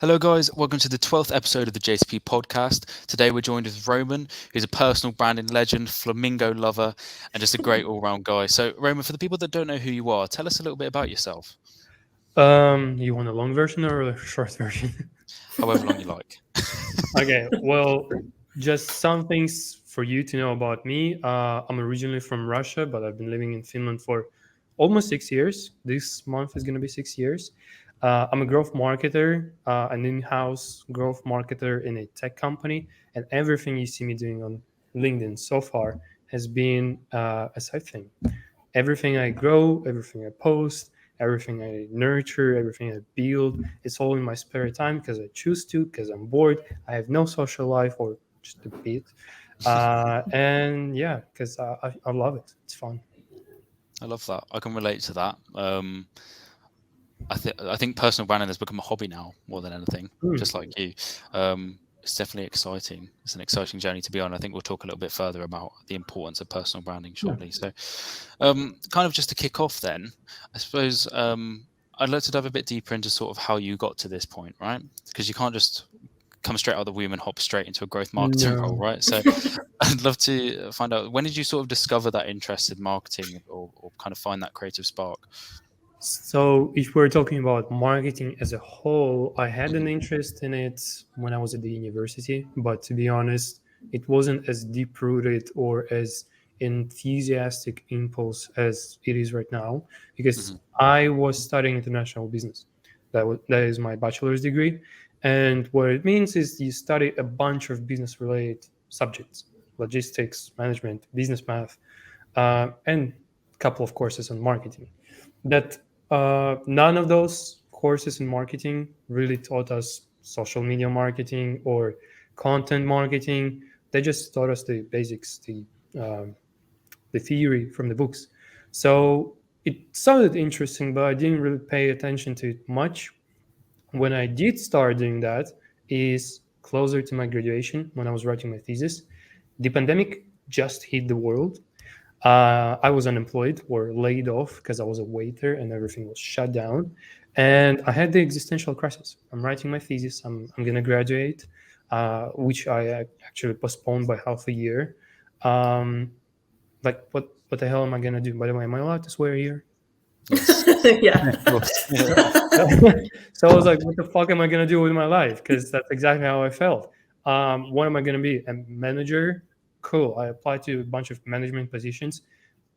Hello, guys. Welcome to the 12th episode of the JCP Podcast. Today, we're joined with Roman, who's a personal branding legend, flamingo lover, and just a great all round guy. So, Roman, for the people that don't know who you are, tell us a little bit about yourself, You want a long version or a short version? however long you like. Okay, well, just some things for you to know about me. I'm originally from Russia, but I've been living in Finland for almost 6 years. This month is going to be 6 years. I'm a growth marketer, an in-house growth marketer in a tech company, and everything you see me doing on LinkedIn so far has been a side thing. Everything I grow, everything I post, everything I nurture, everything I build, it's all in my spare time because I choose to, because I'm bored. I have no social life or just a bit. And yeah, because I love it. It's fun. I love that. I can relate to that. I think personal branding has become a hobby now more than anything, Mm, just like you. It's definitely exciting. It's an exciting journey to be on. I think we'll talk a little bit further about the importance of personal branding yeah. shortly. So, kind of just to kick off, then, I suppose I'd like to dive a bit deeper into sort of how you got to this point, right? Because you can't just come straight out of the womb and hop straight into a growth marketing role, No. right? So, I'd love to find out, when did you sort of discover that interest in marketing, or kind of find that creative spark? So, if we're talking about marketing as a whole, I had an Mhm. interest in it when I was at the university, but to be honest, it wasn't as deep rooted or as enthusiastic impulse as it is right now because Mhm. I was studying international business. That is my bachelor's degree. And what it means is you study a bunch of business related subjects: logistics, management, business math, and a couple of courses on marketing. That none of those courses in marketing really taught us social media marketing or content marketing. They just taught us the basics, um, the theory from the books. So it sounded interesting, but I didn't really pay attention to it much. When I did start doing that is closer to my graduation when I was writing my thesis. The pandemic just hit the world. I was unemployed or laid off because I was a waiter and everything was shut down. And I had the existential crisis. I'm writing my thesis. I'm going to graduate, which I actually postponed by half a year. Um, like, what the hell am I going to do? By the way, am I allowed to swear here? Yes. Yeah. Of course. So I was like, what the fuck am I going to do with my life? Because that's exactly how I felt. What am I going to be? A manager? Cool. I applied to a bunch of management positions.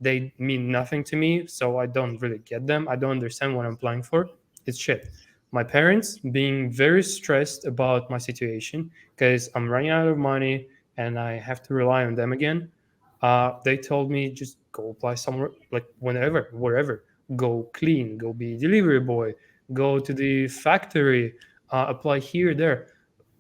They mean nothing to me, so I don't really get them. I don't understand what I'm applying for. It's shit. My parents being very stressed about my situation because I'm running out of money and I have to rely on them again. They told me just go apply somewhere, like whenever, wherever. Go clean, go be delivery boy, go to the factory, apply here, there.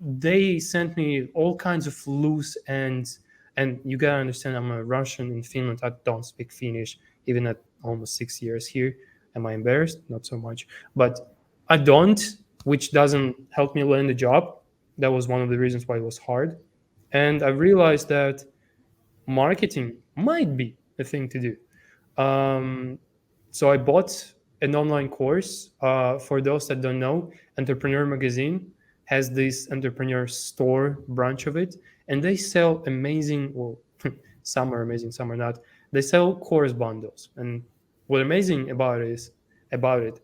They sent me all kinds of loose ends, and you gotta understand, I'm a Russian in Finland. I don't speak Finnish, even at almost 6 years here. Am I embarrassed? Not so much, but I don't, which doesn't help me land a job. That was one of the reasons why it was hard. And I realized that marketing might be a thing to do. Um, so I bought an online course. For those that don't know, Entrepreneur Magazine has this entrepreneur store branch of it, and they sell amazing. Well, some are amazing, some are not. They sell course bundles, and what amazing about it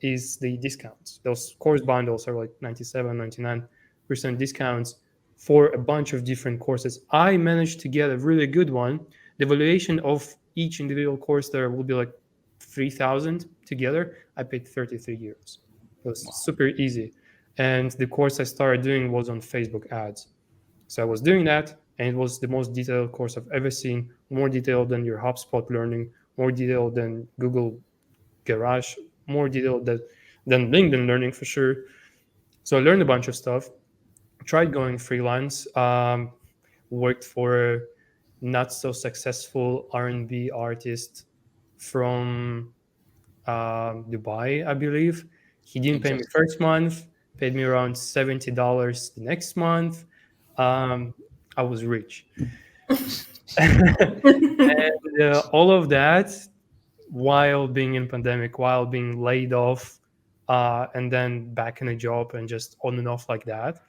is the discounts. Those course bundles are like 97, 99% discounts for a bunch of different courses. I managed to get a really good one. The valuation of each individual course there will be like 3,000 together. I paid 33 euros. It was Wow. super easy. And the course I started doing was on Facebook ads. So I was doing that, and it was the most detailed course I've ever seen, more detailed than your HubSpot learning, more detailed than Google Garage, more detailed than LinkedIn learning for sure. So I learned a bunch of stuff, tried going freelance, worked for a not so successful R&B artist from Dubai, I believe. He didn't pay me Interesting. first month, paid me around $70 the next month. Um, I was rich. And all of that while being in pandemic, while being laid off. and then back in a job and just on and off like that.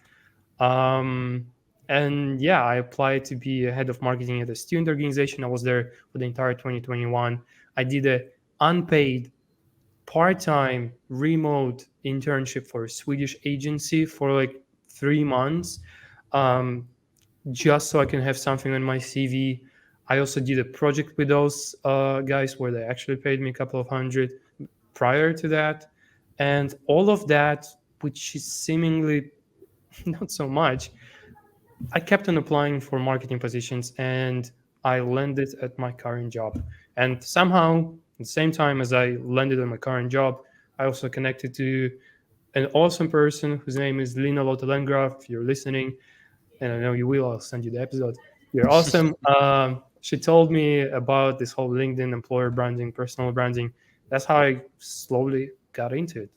Um, and yeah, I applied to be a head of marketing at a student organization. I was there for the entire 2021. I did a unpaid part-time remote internship for a Swedish agency for like 3 months, um, just so I can have something on my CV. I also did a project with those guys where they actually paid me a couple of hundred prior to that, and all of that, which is seemingly not so much. I kept on applying for marketing positions and I landed at my current job. And somehow, at the same time as I landed on my current job, I also connected to an awesome person whose name is Lina Lotalengra. If you're listening, and I know you will, I'll send you the episode. You're awesome. She told me about this whole LinkedIn employer branding, personal branding. That's how I slowly got into it.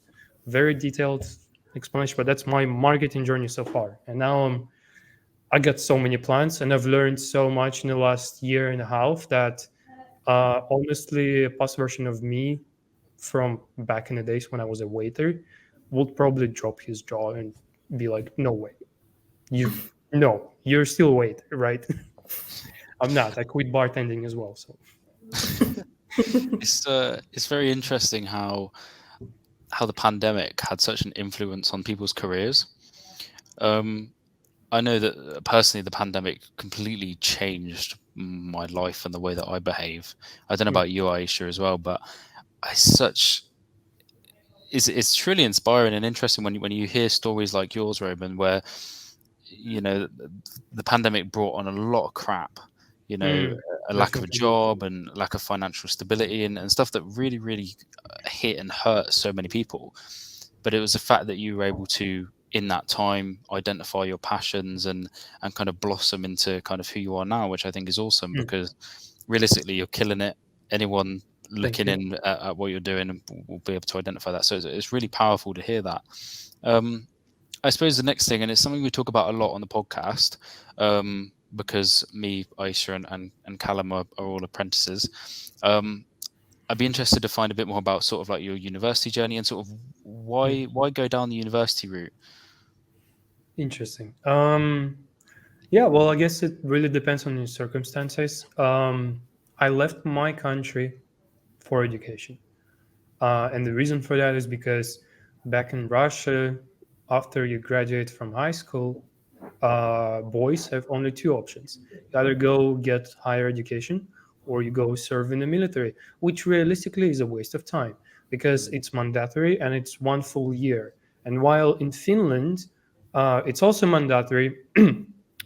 Very detailed explanation, but that's my marketing journey so far. And now I got so many plans and I've learned so much in the last year and a half that honestly, a past version of me from back in the days when I was a waiter would probably drop his jaw and be like, no way. You're still a waiter, right? I'm not. I quit bartending as well. So It's very interesting how the pandemic had such an influence on people's careers. I know that personally, the pandemic completely changed my life and the way that I behave. I don't know about you, Aisha, as well, but it's truly inspiring and interesting when you hear stories like yours, Roman, where the pandemic brought on a lot of crap. A lack of a definitely. job and lack of financial stability and stuff that really, really hit and hurt so many people. But it was the fact that you were able to, in that time, identify your passions and kind of blossom into kind of who you are now, which I think is awesome because realistically, you're killing it. Anyone looking in at what you're doing will be able to identify that. So it's really powerful to hear that. I suppose the next thing, and it's something we talk about a lot on the podcast, because me, Aisha, and Callum are all apprentices. I'd be interested to find a bit more about sort of like your university journey and sort of why go down the university route. Interesting. Yeah, well, I guess it really depends on your circumstances. I left my country for education. And the reason for that is because back in Russia, after you graduate from high school, boys have only two options. You either go get higher education or you go serve in the military, which realistically is a waste of time because it's mandatory and it's 1 full year. And while in Finland, it's also mandatory,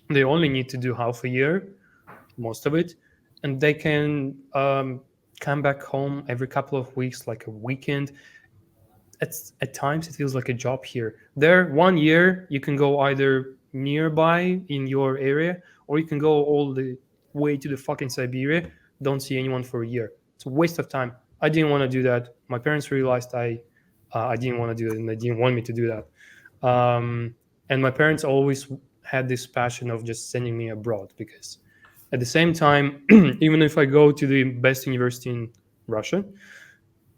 they only need to do half a year, most of it, and they can come back home every couple of weeks, like a weekend. At times it feels like a job here. There, 1 year you can go either nearby in your area, or you can go all the way to the fucking Siberia. Don't see anyone for a year. It's a waste of time. I didn't want to do that. My parents realized I didn't want to do it, and they didn't want me to do that. And my parents always had this passion of just sending me abroad because at the same time, even if I go to the best university in Russia,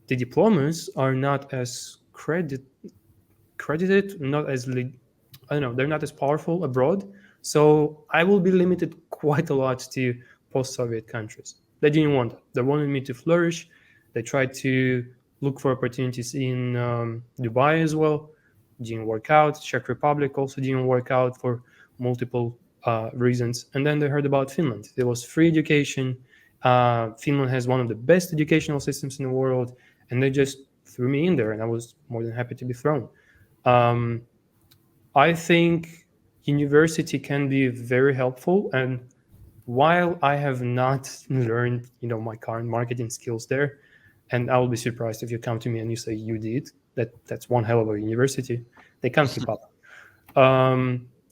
the diplomas are not as credited, not as I don't know, they're not as powerful abroad. So I will be limited quite a lot to post-Soviet countries. They didn't want that. They wanted me to flourish. They tried to look for opportunities in Dubai as well. Didn't work out. Czech Republic also didn't work out for multiple reasons. And then they heard about Finland. There was free education. Finland has one of the best educational systems in the world, and they just threw me in there, and I was more than happy to be thrown. I think university can be very helpful, and while I have not learned, my current marketing skills there, and I will be surprised if you come to me and you say you did, that's one hell of a university. They can't keep up.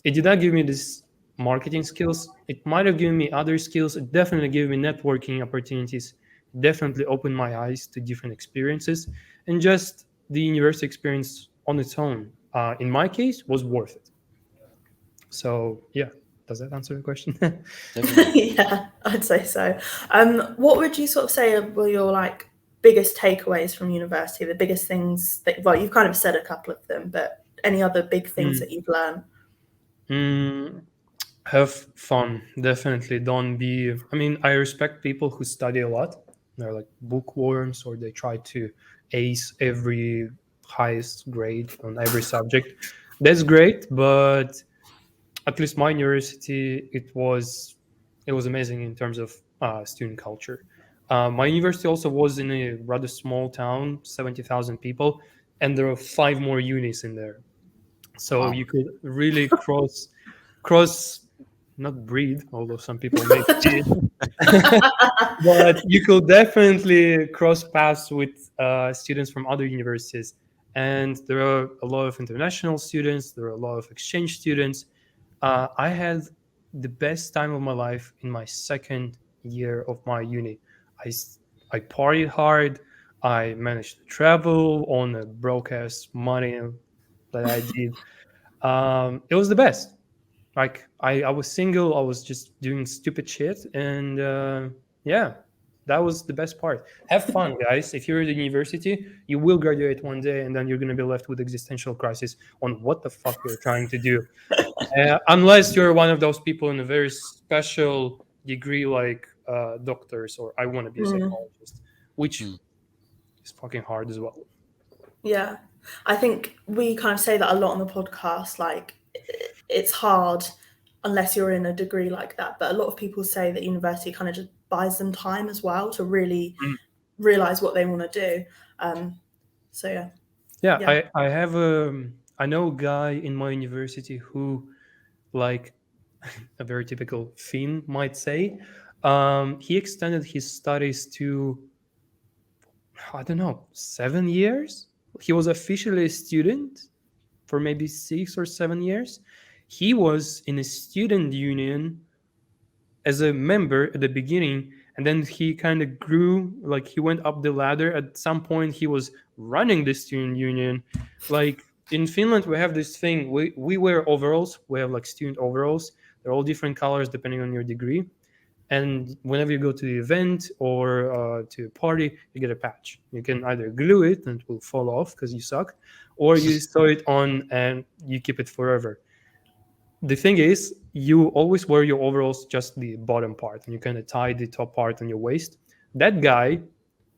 It did not give me this marketing skills. It might have given me other skills. It definitely gave me networking opportunities. It definitely opened my eyes to different experiences, and just the university experience on its own, in my case, was worth it. So yeah, does that answer the question? Definitely. Yeah, I'd say so. What would you sort of say were your biggest takeaways from university, the biggest things that, well, you've kind of said a couple of them, but any other big things that you've learned? Have fun. Definitely don't be. I mean, I respect people who study a lot. They're like bookworms, or they try to ace every highest grade on every subject. That's great, but at least my university, it was amazing in terms of student culture. My university also was in a rather small town, 70,000 people, and there are 5 more unis in there. So Wow. you could really cross, not breed, although some people may did, but you could definitely cross paths with students from other universities. And there are a lot of international students, there are a lot of exchange students. I had the best time of my life in my second year of my uni. I, s- I partied hard. I managed to travel on a broke ass money that I did. It was the best. Like I was single, I was just doing stupid shit, and yeah, that was the best part. Have fun, guys. If you're at university, you will graduate one day, and then you're gonna be left with existential crisis on what the fuck you're trying to do. Unless you're one of those people in a very special degree, like doctors, or I want to be a psychologist, which Hmm. is fucking hard as well. Yeah, I think we kind of say that a lot on the podcast. Like, it's hard unless you're in a degree like that. But a lot of people say that university kind of just buys them time as well to really Mm. realize what they want to do. So yeah, Yeah, yeah. I know a guy in my university who, like a very typical Finn might say, he extended his studies to, I don't know, 7 years. He was officially a student for maybe 6 or 7 years. He was in a student union as a member at the beginning, and then he kind of grew, like he went up the ladder. At some point he was running the student union. Like in Finland we have this thing, we wear overalls, we have like student overalls. They're all different colors depending on your degree, and whenever you go to the event or to a party, you get a patch. You can either glue it and it will fall off because you suck, or you sew it on and you keep it forever. The thing is, you always wear your overalls just the bottom part, and you kind of tie the top part on your waist. That guy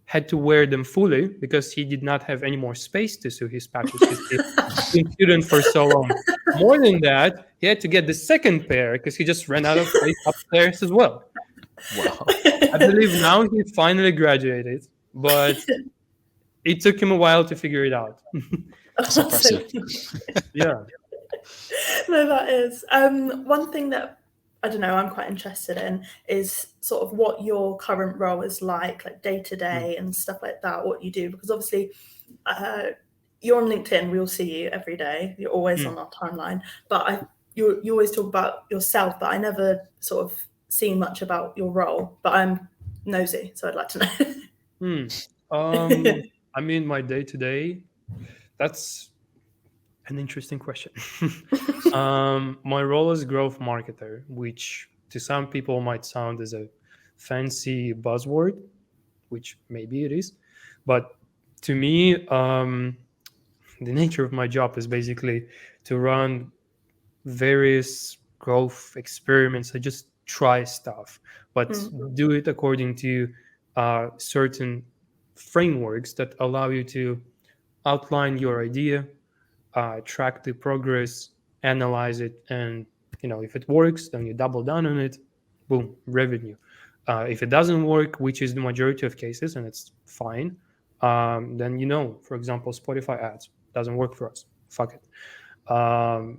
had to wear them fully because he did not have any more space to sew his patches because he's been student for so long. More than that, he had to get the second pair because he just ran out of space upstairs as well. Wow. I believe now he finally graduated, but it took him a while to figure it out. That's impressive. Yeah. No, that is. One thing that I don't know, I'm quite interested in is sort of what your current role is like day to day and stuff like that. What you do, because obviously, you're on LinkedIn. We all see you every day. You're always on our timeline. But you always talk about yourself, but I never sort of see much about your role. But I'm nosy, so I'd like to know. I mean, my day to day, that's an interesting question. My role is growth marketer, which to some people might sound as a fancy buzzword, which maybe it is. But to me, the nature of my job is basically to run various growth experiments. I just try stuff, but do it according to certain frameworks that allow you to outline your idea, track the progress, analyze it, and if it works, then you double down on it. Boom, revenue. If it doesn't work, which is the majority of cases, and it's fine, then for example, Spotify ads doesn't work for us. Fuck it.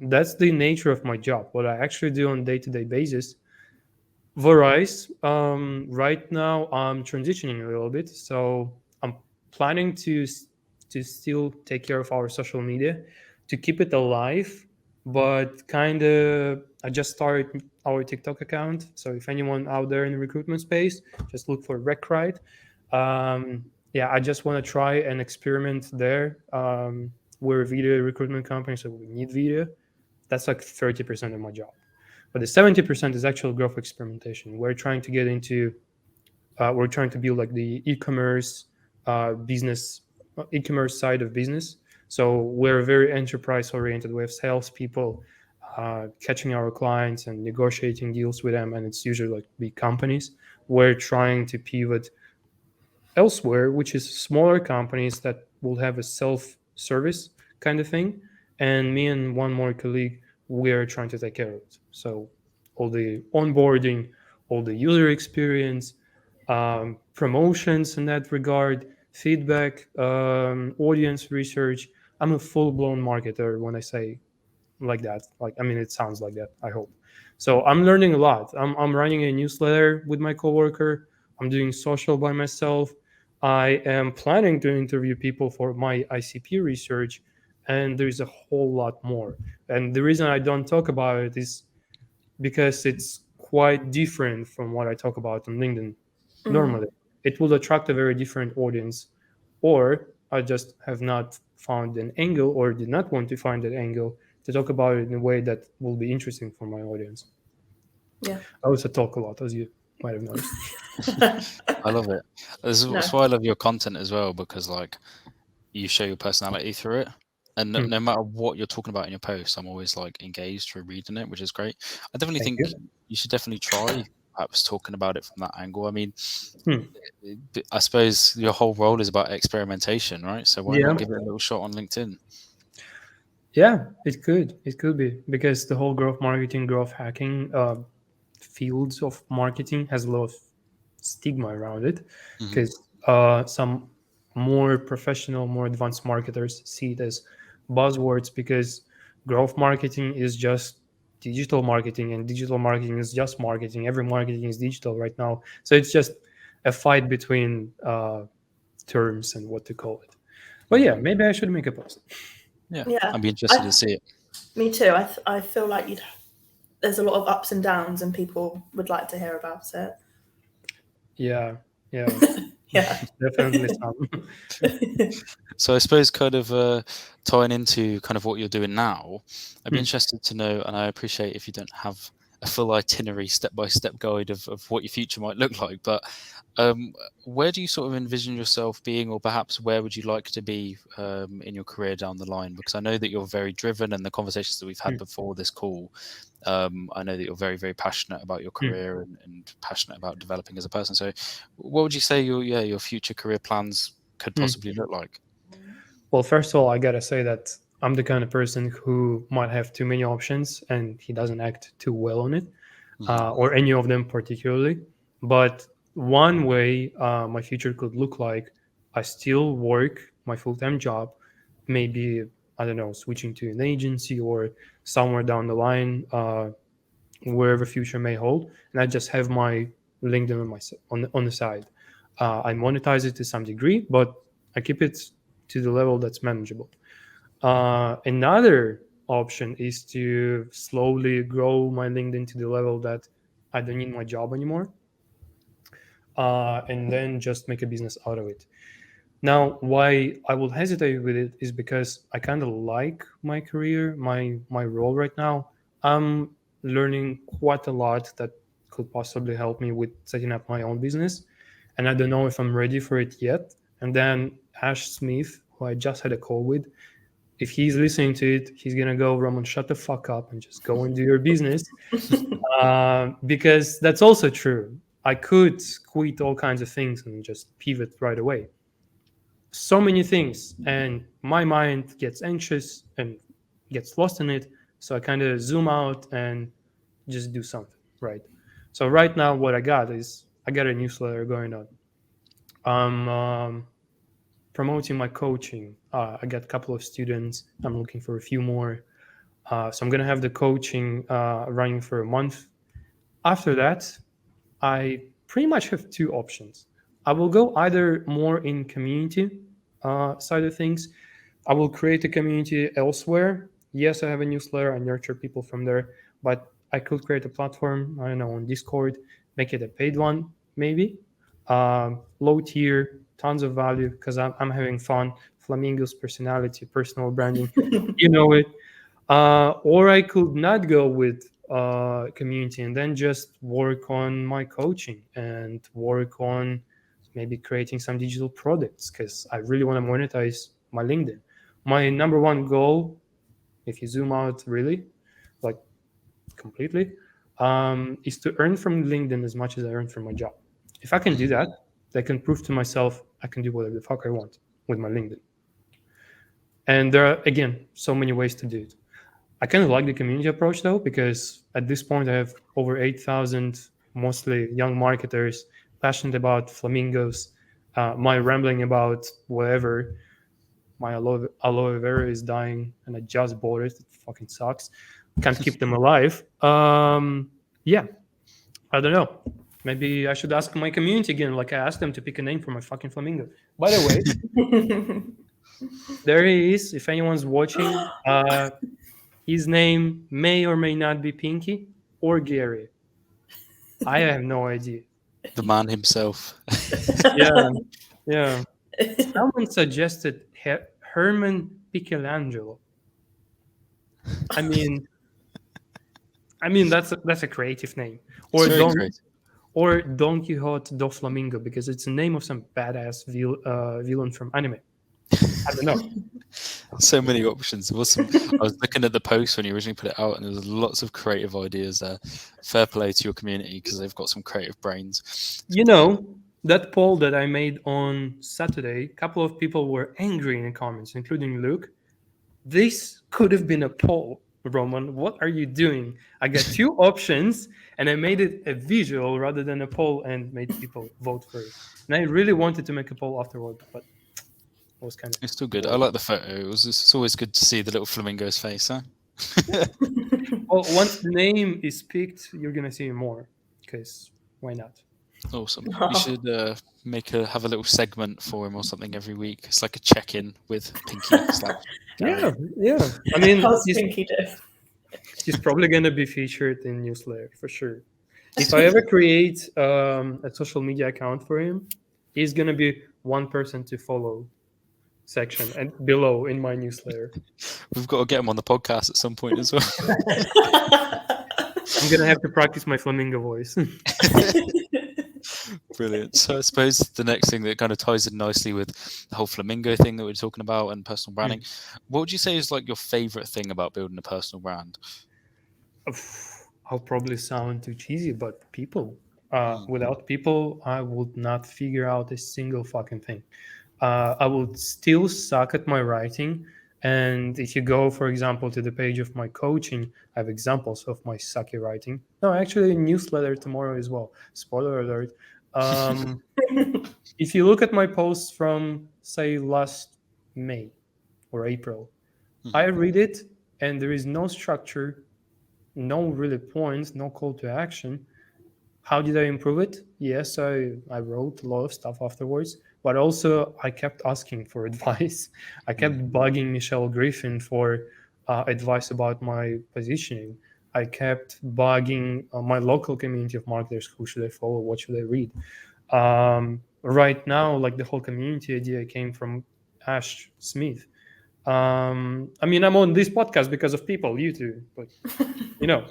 That's the nature of my job. What I actually do on a day-to-day basis varies. Right now, I'm transitioning a little bit, so I'm planning to still take care of our social media, to keep it alive, but kind of I just started our TikTok account. So if anyone out there in the recruitment space, just look for RecRite. Yeah, I just want to try and experiment there. We're a video recruitment company, so we need video. That's like 30% of my job. But the 70% is actual growth experimentation. We're trying to get into, we're trying to build like the e-commerce business, e-commerce side of business. So we're very enterprise oriented. We have salespeople catching our clients and negotiating deals with them, and it's usually like big companies. We're trying to pivot elsewhere, which is smaller companies that will have a self-service kind of thing. And me and one more colleague, we're trying to take care of it. So all the onboarding, all the user experience, promotions in that regard, feedback, audience research. I'm a full-blown marketer when I say like that. Like, I mean, it sounds like that, I hope. So I'm learning a lot. I'm running a newsletter with my coworker. I'm doing social by myself. I am planning to interview people for my ICP research, and there's a whole lot more. And the reason I don't talk about it is because it's quite different from what I talk about on LinkedIn normally. It will attract a very different audience, or I just have not found an angle or did not want to find an angle to talk about it in a way that will be interesting for my audience. Yeah. I also talk a lot, as you might have noticed. I love it. That's why I love your content as well, because like you show your personality through it. And no matter what you're talking about in your posts, I'm always like engaged through reading it, which is great. I definitely Thank think you. you should definitely try perhaps talking about it from that angle. I mean, Hmm. I suppose your whole role is about experimentation, right? So why Yeah. not give it a little shot on LinkedIn? Yeah, it could be, because the whole growth marketing, growth hacking fields of marketing has a lot of stigma around it, because some more professional, more advanced marketers see it as buzzwords, because growth marketing is just digital marketing, and digital marketing is just marketing. Every marketing is digital right now. So it's just a fight between terms and what to call it. But yeah, maybe I should make a post. Yeah, Yeah. I'd be interested to see it. Me too. I feel like there's a lot of ups and downs, and people would like to hear about it. Yeah, Yeah. definitely some. So I suppose kind of tying into kind of what you're doing now, I'd be Hmm. interested to know, and I appreciate if you don't have a full itinerary, step-by-step guide of what your future might look like, but where do you sort of envision yourself being, or perhaps where would you like to be in your career down the line? Because I know that you're very driven, and the conversations that we've had before this call, I know that you're very, very passionate about your career and passionate about developing as a person. So what would you say your future career plans could possibly look like? Well, first of all, I gotta say that I'm the kind of person who might have too many options, and he doesn't act too well on it, or any of them particularly. But one way my future could look like, I still work my full-time job, maybe, I don't know, switching to an agency or somewhere down the line, wherever future may hold, and I just have my LinkedIn on the side. I monetize it to some degree, but I keep it to the level that's manageable. Another option is to slowly grow my LinkedIn to the level that I don't need my job anymore, and then just make a business out of it. Now, why I will hesitate with it is because I kind of like my career, my role right now. I'm learning quite a lot that could possibly help me with setting up my own business, and I don't know if I'm ready for it yet. And then Ash Smith, who I just had a call with, if he's listening to it, he's gonna go, Roman, shut the fuck up and just go and do your business, because that's also true. I could quit all kinds of things and just pivot right away. So many things, and my mind gets anxious and gets lost in it. So I kind of zoom out and just do something, right? So right now, what I got a newsletter going on. I'm promoting my coaching. I got a couple of students. I'm looking for a few more. So I'm gonna have the coaching running for a month. After that, I pretty much have two options. I will go either more in community side of things. I will create a community elsewhere. Yes, I have a newsletter. I nurture people from there, but I could create a platform, I don't know, on Discord, make it a paid one, maybe. Low tier, tons of value, because I'm having fun. Flamingo's personality, personal branding, you know it. Or I could not go with community and then just work on my coaching and work on maybe creating some digital products because I really want to monetize my LinkedIn. My number one goal, if you zoom out really, like completely, is to earn from LinkedIn as much as I earn from my job. If I can do that, I can prove to myself I can do whatever the fuck I want with my LinkedIn. And there are, again, so many ways to do it. I kind of like the community approach though, because at this point I have over 8,000, mostly young marketers, passionate about flamingos. My rambling about whatever, my aloe vera is dying and I just bought it. It fucking sucks. Can't keep them alive. Yeah, I don't know. Maybe I should ask my community again, like I asked them to pick a name for my fucking flamingo. By the way, there he is. If anyone's watching, his name may or may not be Pinky or Gary. I have no idea. The man himself. Yeah. Someone suggested Herman Pichelangelo. I mean that's a creative name. Or Don Quixote do Flamingo, because it's the name of some badass villain from anime. I don't know. So many options. There was some, I was looking at the post when you originally put it out, and there was lots of creative ideas there. Fair play to your community because they've got some creative brains. You know, that poll that I made on Saturday, a couple of people were angry in the comments, including Luke. This could have been a poll, Roman. What are you doing? I got two options, and I made it a visual rather than a poll and made people vote for it. And I really wanted to make a poll afterward, but it was kind of... It's still good. I like the photo. It's always good to see the little flamingo's face, huh? Well, once the name is picked, you're going to see more, because why not? Awesome. We should have a little segment for him or something every week. It's like a check-in with Pinky. Yeah. I mean, How's Pinky do? he's probably going to be featured in newsletter for sure. If I ever create a social media account for him, he's going to be one person to follow section and below in my newsletter. We've got to get him on the podcast at some point as well. I'm going to have to practice my flamingo voice. Brilliant. So I suppose the next thing that kind of ties in nicely with the whole flamingo thing that we're talking about and personal branding, what would you say is like your favorite thing about building a personal brand? I'll probably sound too cheesy, but people. Without people, I would not figure out a single fucking thing. I would still suck at my writing. And if you go, for example, to the page of my coaching, I have examples of my sucky writing. No, actually, a newsletter tomorrow as well. Spoiler alert. If you look at my posts from, say, last May or April, I read it and there is no structure, no really points, no call to action. How did I improve it? Yes, I wrote a lot of stuff afterwards, but also I kept asking for advice. I kept bugging Michelle Griffin for advice about my positioning. I kept bugging my local community of marketers. Who should I follow? What should I read? Right now, like the whole community idea came from Ash Smith. I mean, I'm on this podcast because of people, you two, but you know,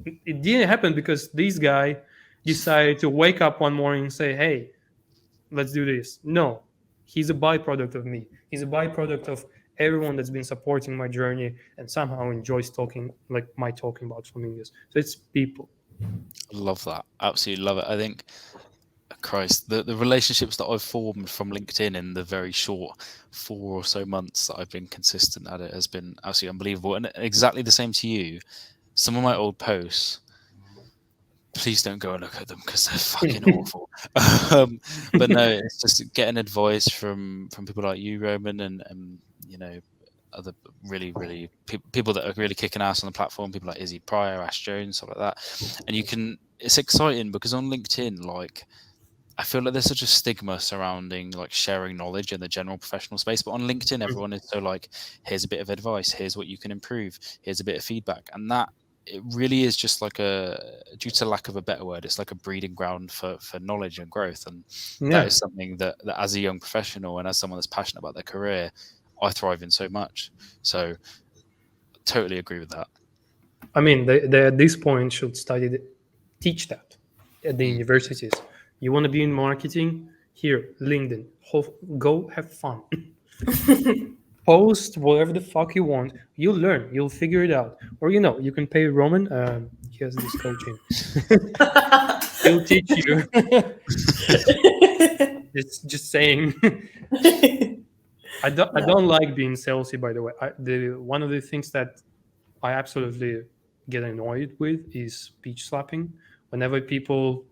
it didn't happen because this guy decided to wake up one morning and say, hey, let's do this. No, he's a byproduct of me. He's a byproduct of everyone that's been supporting my journey and somehow enjoys talking about flamingos. So it's people. Love that. Absolutely love it. I think, Christ, the relationships that I've formed from LinkedIn in the very short 4 or so months that I've been consistent at it has been absolutely unbelievable. And exactly the same to you. Some of my old posts, please don't go and look at them because they're fucking awful. But no, it's just getting advice from people like you, Roman, and you know, other really people that are really kicking ass on the platform, people like Izzy Pryor, Ash Jones, stuff like that. And it's exciting because on LinkedIn, like, I feel like there's such a stigma surrounding like sharing knowledge in the general professional space, but on LinkedIn, everyone is so like, here's a bit of advice, here's what you can improve, here's a bit of feedback, and that it really is just like due to lack of a better word, it's like a breeding ground for knowledge and growth. And that is something that as a young professional and as someone that's passionate about their career, I thrive in so much. So totally agree with that. I mean, they at this point should teach that at the universities. You want to be in marketing, Here, LinkedIn. Go have fun. Post whatever the fuck you want. You'll learn. You'll figure it out. Or you can pay Roman. He has this coaching. He'll teach you. Just saying. I don't like being salesy. By the way, one of the things that I absolutely get annoyed with is speech slapping. Whenever people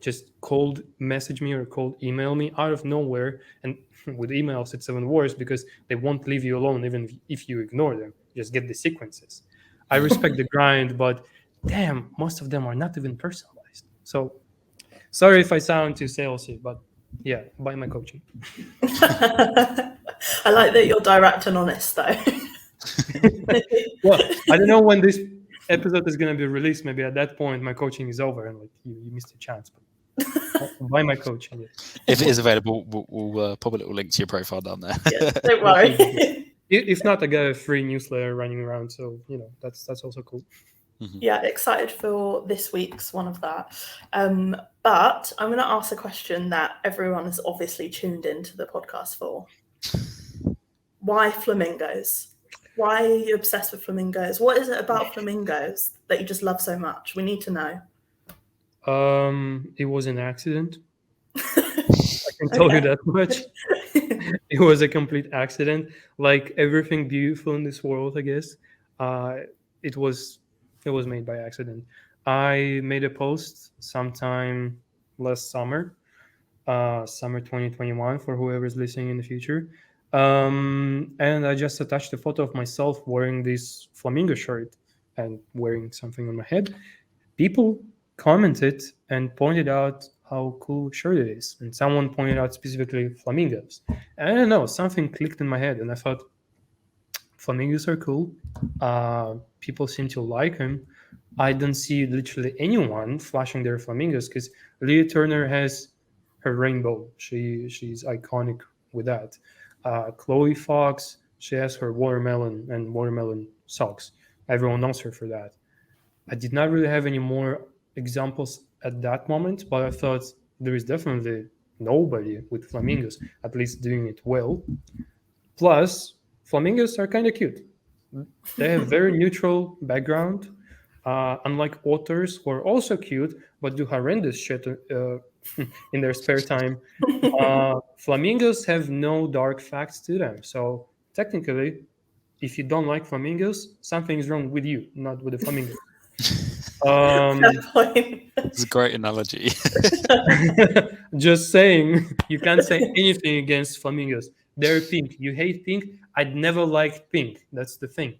just cold message me or cold email me out of nowhere, and with emails it's even worse because they won't leave you alone even if you ignore them. Just get the sequences. I respect the grind, but damn, most of them are not even personalized. So sorry if I sound too salesy, but yeah, buy my coaching. I like that you're direct and honest, though. Well, I don't know when this episode is going to be released. Maybe at that point my coaching is over and like you missed a chance. But buy my coaching. Yeah. If it is available, we'll pop a little link to your profile down there. Yeah, don't worry. If not, I got a free newsletter running around, so that's also cool. Yeah, excited for this week's one of that. But I'm going to ask a question that everyone is obviously tuned into the podcast for. Why flamingos? Why are you obsessed with flamingos? What is it about flamingos that you just love so much? We need to know. It was an accident. I can tell you that much. It was a complete accident. Like everything beautiful in this world, I guess. It was made by accident. I made a post sometime last summer, summer 2021, for whoever's listening in the future. And I just attached a photo of myself wearing this flamingo shirt and wearing something on my head. People commented and pointed out how cool shirt it is. And someone pointed out specifically flamingos. And I don't know, something clicked in my head and I thought, flamingos are cool. People seem to like them. I don't see literally anyone flashing their flamingos because Leah Turner has her rainbow. She's iconic with that. Chloe Fox, she has her watermelon and watermelon socks. Everyone knows her for that. I did not really have any more examples at that moment, but I thought there is definitely nobody with flamingos, at least doing it well. Plus, flamingos are kind of cute. They have very neutral background, unlike otters who are also cute but do horrendous shit in their spare time. Flamingos have no dark facts to them, so technically, if you don't like flamingos, something is wrong with you, not with the flamingos. It's a great analogy. Just saying, you can't say anything against flamingos. They're pink. You hate pink. I'd never liked pink. That's the thing.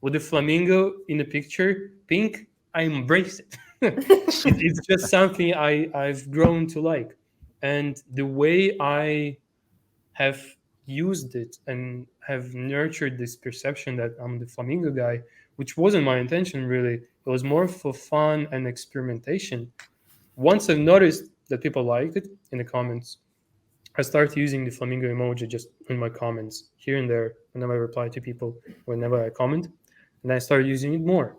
With the flamingo in the picture, pink, I embrace it. It's just something I've grown to like. And the way I have used it and have nurtured this perception that I'm the flamingo guy, which wasn't my intention really. It was more for fun and experimentation. Once I've noticed that people liked it in the comments, I started using the flamingo emoji just in my comments here and there whenever I reply to people, whenever I comment. And I started using it more.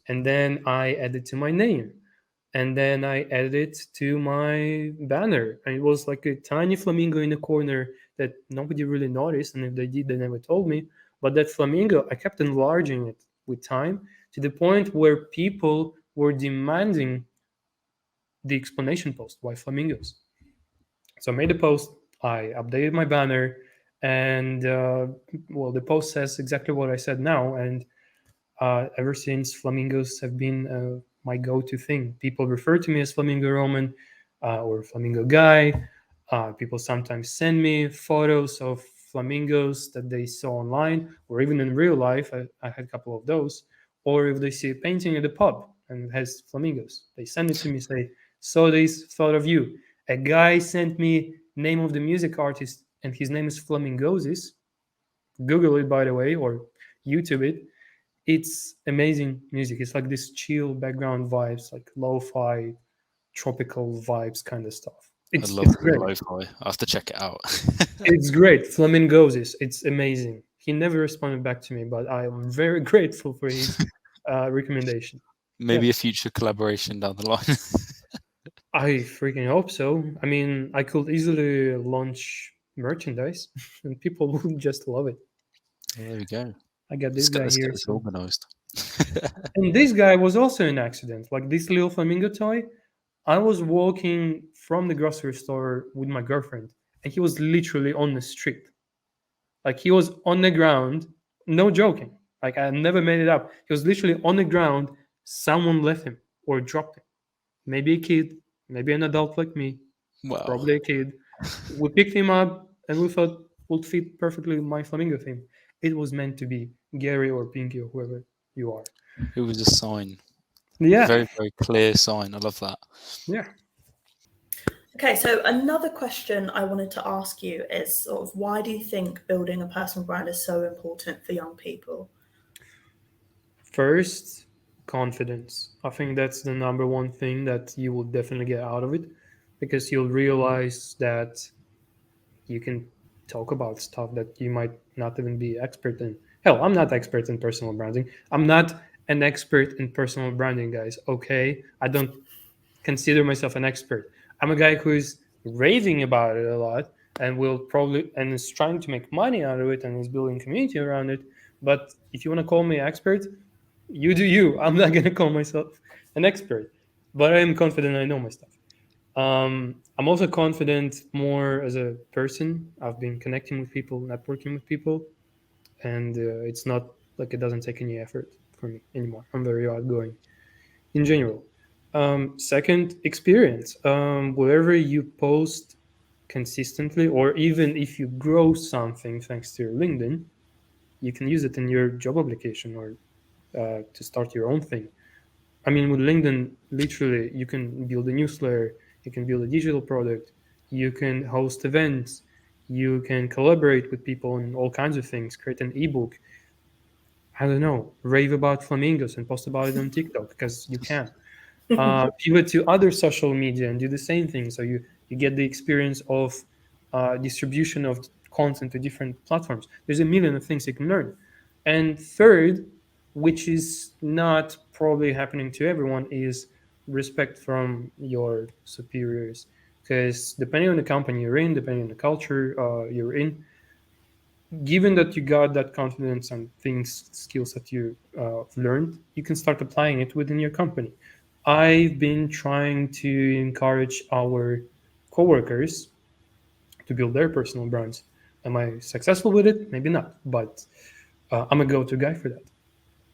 And then I added to my name. And then I added it to my banner. And it was like a tiny flamingo in the corner that nobody really noticed. And if they did, they never told me. But that flamingo, I kept enlarging it with time to the point where people were demanding the explanation post, why flamingos? So I made a post, I updated my banner, and the post says exactly what I said now. And ever since, flamingos have been my go-to thing. People refer to me as Flamingo Roman or Flamingo Guy. People sometimes send me photos of flamingos that they saw online, or even in real life. I had a couple of those. Or if they see a painting at the pub and it has flamingos, they send it to me, say, saw this, thought of you. A guy sent me name of the music artist, and his name is Flamingosis. Google it, by the way, or YouTube it. It's amazing music. It's like this chill background vibes, like lo-fi, tropical vibes kind of stuff. I love the lo-fi. I have to check it out. It's great. Flamingosis. It's amazing. He never responded back to me, but I am very grateful for his recommendation. Maybe a future collaboration down the line. I freaking hope so. I mean, I could easily launch merchandise and people would just love it. Well, there we go. I got this guy Let's get here. this So. organised. And this guy was also an accident. Like this little flamingo toy, I was walking from the grocery store with my girlfriend, and he was literally on the street. Like he was on the ground, no joking. Like I never made it up. He was literally on the ground. Someone left him or dropped him. Maybe a kid, maybe an adult like me, Well, probably a kid. We picked him up and we thought would fit perfectly my flamingo theme. It was meant to be Gary or Pinky or whoever you are. it was a sign. Yeah, Very, very clear sign. I love that. yeah. Okay, so another question I wanted to ask you is sort of why do you think building a personal brand is so important for young people? First, confidence. I think that's the number one thing that you will definitely get out of it because you'll realize that you can talk about stuff that you might not even be expert in. Hell, I'm not expert in personal branding. I'm not an expert in personal branding, guys. Okay. I don't consider myself an expert. I'm a guy who's raving about it a lot and will probably and is trying to make money out of it and is building community around it. But if you want to call me expert, you do you. I'm not gonna call myself an expert, but I am confident I know my stuff. I'm also confident more as a person. I've been connecting with people, networking with people, and it's not like it doesn't take any effort for me anymore. I'm very outgoing in general. Second, experience. Wherever you post consistently, or even if you grow something thanks to your LinkedIn, you can use it in your job application or to start your own thing. I mean, with LinkedIn, literally, you can build a newsletter, you can build a digital product, you can host events, you can collaborate with people on all kinds of things, create an ebook. I don't know, rave about flamingos and post about it on TikTok because you can. Pivot to other social media and do the same thing. So you get the experience of distribution of content to different platforms. There's a million of things you can learn. And third, which is not probably happening to everyone, is respect from your superiors. Because depending on the company you're in, depending on the culture you're in, given that you got that confidence and things, skills that you learned, you can start applying it within your company. I've been trying to encourage our coworkers to build their personal brands. Am I successful with it? Maybe not, but I'm a go-to guy for that.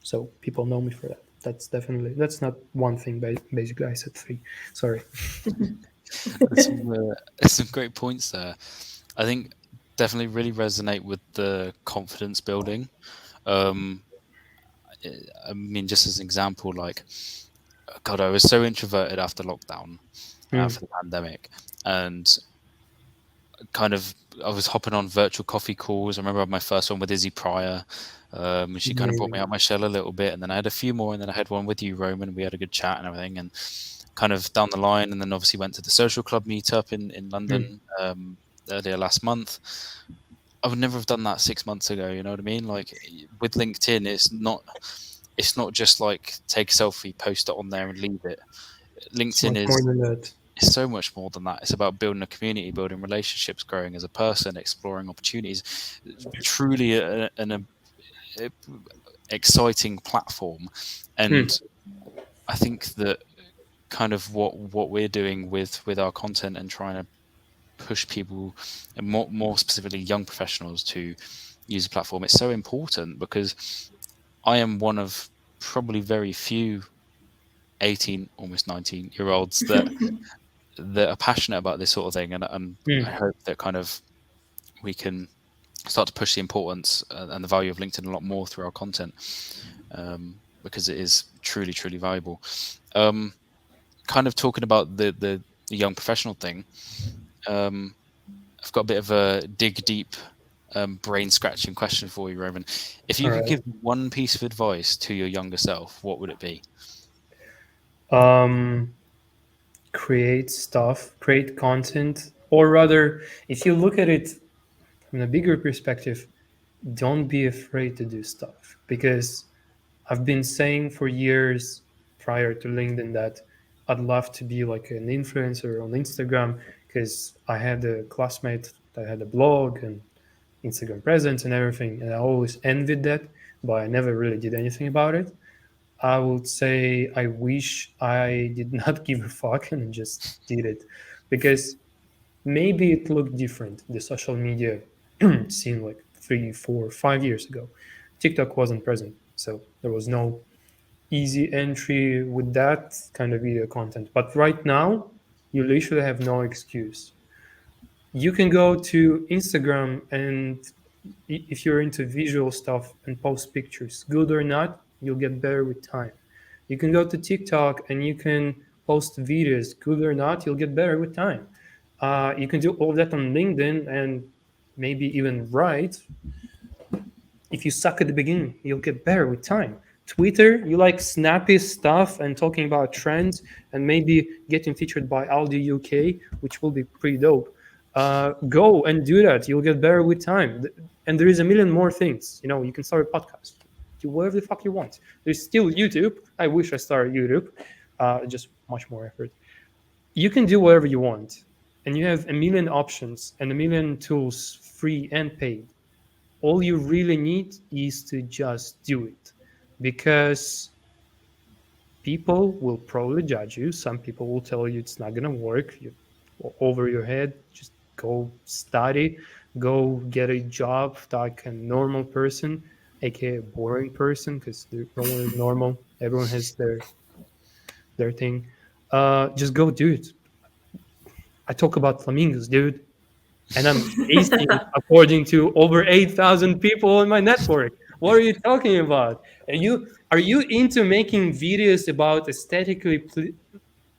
So people know me for that. That's not one thing. Basically, I said three. Sorry. There's some great points there. I think definitely really resonate with the confidence building. I mean, just as an example, like, God, I was so introverted after lockdown, after the pandemic, and kind of I was hopping on virtual coffee calls. I remember I had my first one with Izzy Pryor. She kind of brought me out my shell a little bit, and then I had a few more, and then I had one with you, Roman. We had a good chat and everything, and kind of down the line, and then obviously went to the social club meetup in London earlier last month. I would never have done that 6 months ago. You know what I mean? Like with LinkedIn, it's not just like take a selfie, post it on there, and leave it. LinkedIn is more than that. It's so much more than that. It's about building a community, building relationships, growing as a person, exploring opportunities. Truly an exciting platform, and I think that kind of what we're doing with our content and trying to push people, and more specifically young professionals, to use the platform. It's so important because I am one of probably very few 18, almost 19-year-olds that are passionate about this sort of thing, and I hope that kind of we can start to push the importance and the value of LinkedIn a lot more through our content, because it is truly, truly valuable. Kind of talking about the young professional thing, I've got a bit of a dig deep, brain scratching question for you, Roman. If you could give one piece of advice to your younger self, what would it be? Create content, or rather, if you look at it from a bigger perspective, don't be afraid to do stuff, because I've been saying for years prior to LinkedIn that I'd love to be like an influencer on Instagram because I had a classmate that had a blog and Instagram presence and everything, and I always envied that, but I never really did anything about it. I would say I wish I did not give a fuck and just did it, because maybe it looked different. The social media scene like 3, 4, 5 years ago, TikTok wasn't present, so there was no easy entry with that kind of video content. But right now, you literally have no excuse. You can go to Instagram and if you're into visual stuff and post pictures, good or not, you'll get better with time. You can go to TikTok and you can post videos, good or not, you'll get better with time. You can do all that on LinkedIn and maybe even write. If you suck at the beginning, you'll get better with time. Twitter, you like snappy stuff and talking about trends and maybe getting featured by Aldi UK, which will be pretty dope. Go and do that. You'll get better with time. And there is a million more things. You can start a podcast. Do whatever the fuck you want. There's still YouTube. I wish I started YouTube. Just much more effort. You can do whatever you want. And you have a million options and a million tools, free and paid. All you really need is to just do it, because people will probably judge you. Some people will tell you it's not going to work. You're over your head. Just go study, go get a job like a normal person, aka a boring person, because no one is normal. Everyone has their thing. Just go do it. I talk about flamingos, dude. And I'm chasing according to over 8,000 people on my network. What are you talking about? Are you into making videos about aesthetically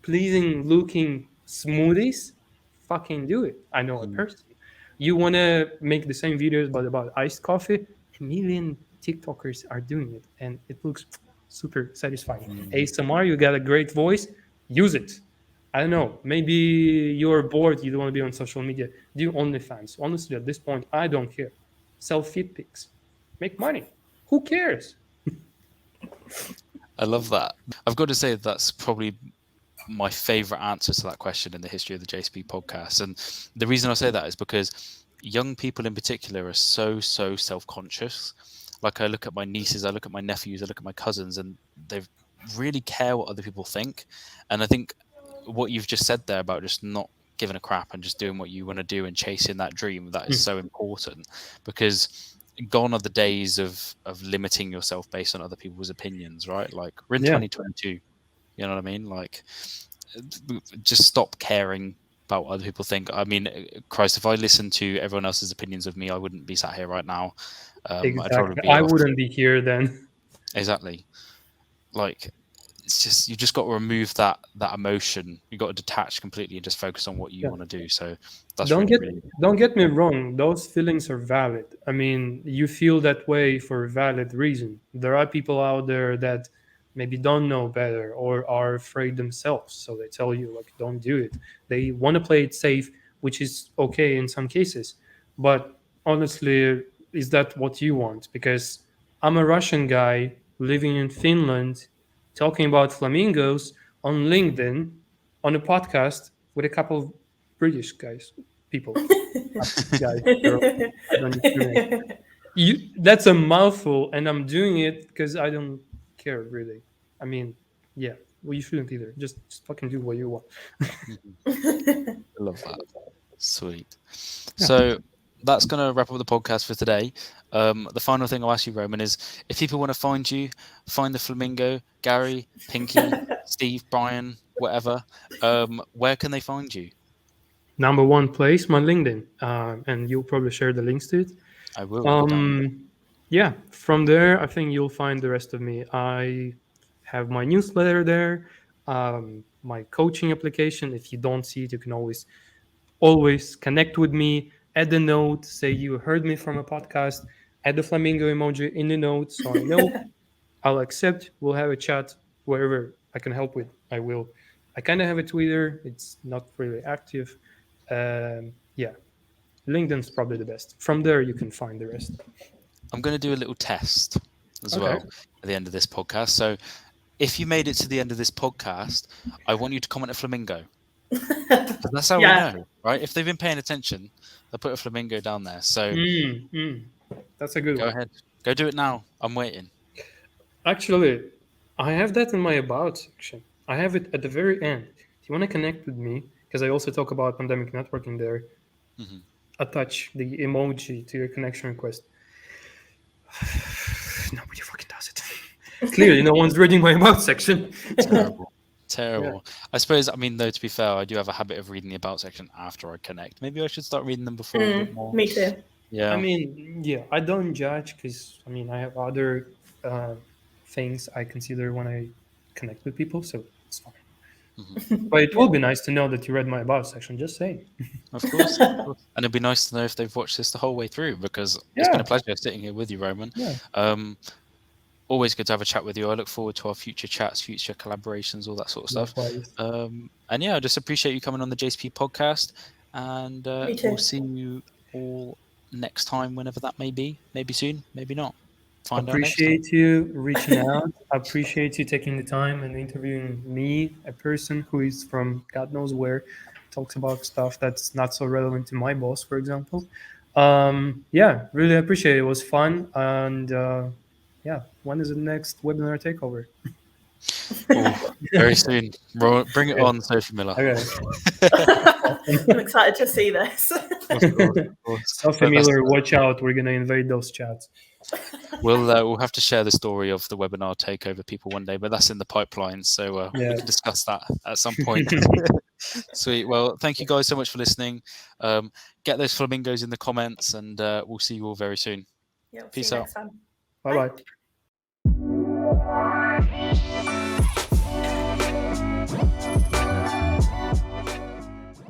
pleasing looking smoothies? Fucking do it. I know a person. You want to make the same videos but about iced coffee? A million TikTokers are doing it, and it looks super satisfying. ASMR, you got a great voice. Use it. I don't know. Maybe you're bored. You don't want to be on social media. Do OnlyFans. Honestly, at this point, I don't care. Sell feed pics. Make money. Who cares? I love that. I've got to say that's probably my favorite answer to that question in the history of the JCP podcast. And the reason I say that is because young people in particular are so self-conscious. Like, I look at my nieces, I look at my nephews, I look at my cousins, and they really care what other people think. And I think what you've just said there about just not giving a crap and just doing what you want to do and chasing that dream, that is so important, because gone are the days of limiting yourself based on other people's opinions, right? Like, we're in 2022, you know what I mean? Like, just stop caring about what other people think. I mean, Christ, if I listened to everyone else's opinions of me, I wouldn't be sat here right now. Exactly. I wouldn't be here then. Exactly. Like, it's just, you just got to remove that emotion. You got to detach completely and just focus on what you want to do. So that's don't get me wrong. Those feelings are valid. I mean, you feel that way for a valid reason. There are people out there that maybe don't know better or are afraid themselves, so they tell you, like, don't do it. They want to play it safe, which is okay in some cases. But honestly, is that what you want? Because I'm a Russian guy living in Finland, talking about flamingos on LinkedIn, on a podcast with a couple of British people. That's a mouthful, and I'm doing it because I don't care, really. I mean, yeah, well, you shouldn't either. Just fucking do what you want. I love that. Sweet. Yeah. So that's going to wrap up the podcast for today. The final thing I'll ask you, Roman, is if people want to find you, find the Flamingo, Gary, Pinky, Steve, Brian, whatever, where can they find you? Number one place, my LinkedIn, and you'll probably share the links to it. I will. Yeah, from there, I think you'll find the rest of me. I have my newsletter there, my coaching application. If you don't see it, you can always connect with me. Add a note, say you heard me from a podcast, add the flamingo emoji in the note so I know. I'll accept. We'll have a chat. Wherever I can help with, I will. I kind of have a Twitter. It's not really active. Yeah, LinkedIn's probably the best. From there, you can find the rest. I'm going to do a little test as well at the end of this podcast. So if you made it to the end of this podcast, I want you to comment a flamingo. 'Cause that's how we know, right? If they've been paying attention, they'll put a flamingo down there. So That's a good go one. ahead. Go do it now. I'm waiting. Actually, I have that in my about section. I have it at the very end. If you want to connect with me, because I also talk about pandemic networking there, attach the emoji to your connection request. Nobody fucking does it. Clearly, no one's reading my about section. Terrible. I suppose, I mean, though, to be fair, I do have a habit of reading the about section after I connect. Maybe I should start reading them before a bit more. Me too. Yeah. I mean, yeah, I don't judge because, I mean, I have other things I consider when I connect with people, so it's fine. But it will be nice to know that you read my about section, just saying. Of course. And it'd be nice to know if they've watched this the whole way through, because it's been a pleasure sitting here with you, Roman. Yeah. Always good to have a chat with you. I look forward to our future chats, future collaborations, all that sort of stuff. And yeah, I just appreciate you coming on the JCP podcast. And we'll see you all next time, whenever that may be. Maybe soon, maybe not. Appreciate you reaching out. I appreciate you taking the time and interviewing me, a person who is from God knows where, talks about stuff that's not so relevant to my boss, for example. Yeah, really appreciate it. It was fun. And yeah, when is the next webinar takeover? Very soon. Bring it on, Sophie Miller. Okay. I'm excited to see this. Of course. Sophie Miller, watch out. We're going to invade those chats. We'll have to share the story of the webinar takeover people one day, but that's in the pipeline, so we can discuss that at some point. Sweet. Well, thank you guys so much for listening. Get those flamingos in the comments, and we'll see you all very soon. Yeah, Peace out. Bye-bye.